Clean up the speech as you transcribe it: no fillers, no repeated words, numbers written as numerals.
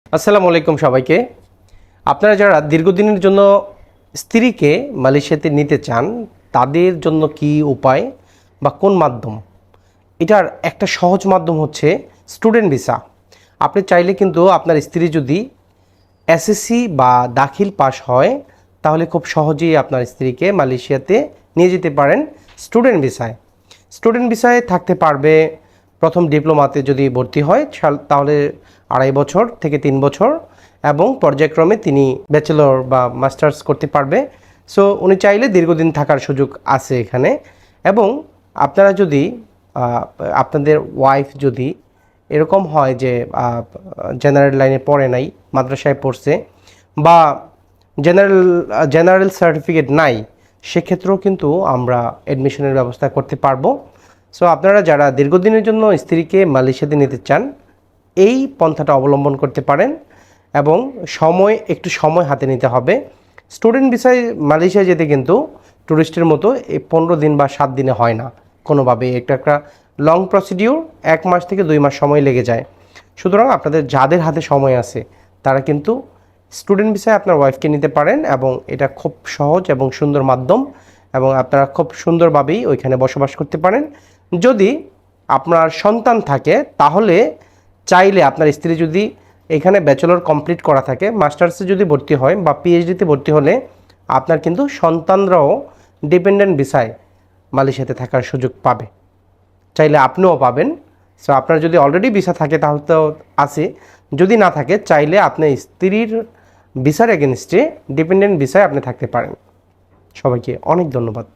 আসসালামু আলাইকুম সবাইকে। আপনারা যারা দীর্ঘদিনের জন্য স্ত্রীকে মালয়েশিয়াতে নিতে চান তাদের জন্য কি উপায় বা কোন মাধ্যম? এটার একটা সহজ মাধ্যম হচ্ছে স্টুডেন্ট ভিসা। আপনি চাইলে কিন্তু আপনার স্ত্রী যদি এসএসসি বা দাখিল পাস হয় তাহলে খুব সহজেই আপনার স্ত্রীকে মালয়েশিয়াতে নিয়ে যেতে পারেন স্টুডেন্ট ভিসায়। স্টুডেন্ট ভিসায় থাকতে পারবে প্রথম ডিপ্লোমাতে যদি ভর্তি হয় তাহলে 2.5 বছর থেকে 3 বছর, এবং পর্যায়ক্রমে তিনি ব্যাচেলর বা মাস্টার্স করতে পারবে। সো উনি চাইলে দীর্ঘদিন থাকার সুযোগ আছে এখানে। এবং আপনারা যদি আপনাদের ওয়াইফ যদি এরকম হয় যে জেনারেল লাইনে পড়ে নাই, মাদ্রাসায় পড়ছে, বা জেনারেল সার্টিফিকেট নাই, সেক্ষেত্রেও কিন্তু আমরা অ্যাডমিশনের ব্যবস্থা করতে পারবো। সো আপনারা যারা দীর্ঘদিনের জন্য স্ত্রীকে মালয়েশিয়াতে নিতে চান এই পন্থাটা অবলম্বন করতে পারেন, এবং একটু সময় হাতে নিতে হবে। স্টুডেন্ট ভিসায় মালয়েশিয়া যেতে কিন্তু ট্যুরিস্টের মতো এই 15 দিন বা 7 দিনে হয় না কোনোভাবে। একটা লং প্রসিডিউর, 1 মাস থেকে 2 মাস সময় লেগে যায়। সুতরাং আপনাদের যাদের হাতে সময় আছে তারা কিন্তু স্টুডেন্ট ভিসায় আপনার ওয়াইফকে নিতে পারেন, এবং এটা খুব সহজ এবং সুন্দর মাধ্যম, এবং আপনারা খুব সুন্দরভাবেই ওইখানে বসবাস করতে পারেন। যদি আপনার সন্তান থাকে তাহলে চাইলে আপনার স্ত্রী যদি এখানে ব্যাচেলর কমপ্লিট করা থাকে, মাস্টার্সে যদি ভর্তি হয় বা পিএইচডিতে ভর্তি হলে আপনার কিন্তু সন্তানরাও ডিপেন্ডেন্ট ভিসায় মালয়েশিয়াতে থাকার সুযোগ পাবে, চাইলে আপনিও পাবেন। সো আপনার যদি অলরেডি ভিসা থাকে তাহলে তো আছে, যদি না থাকে চাইলে আপনার স্ত্রীর ভিসার এগেনস্টে ডিপেন্ডেন্ট ভিসায় আপনি থাকতে পারেন। সবাইকে অনেক ধন্যবাদ।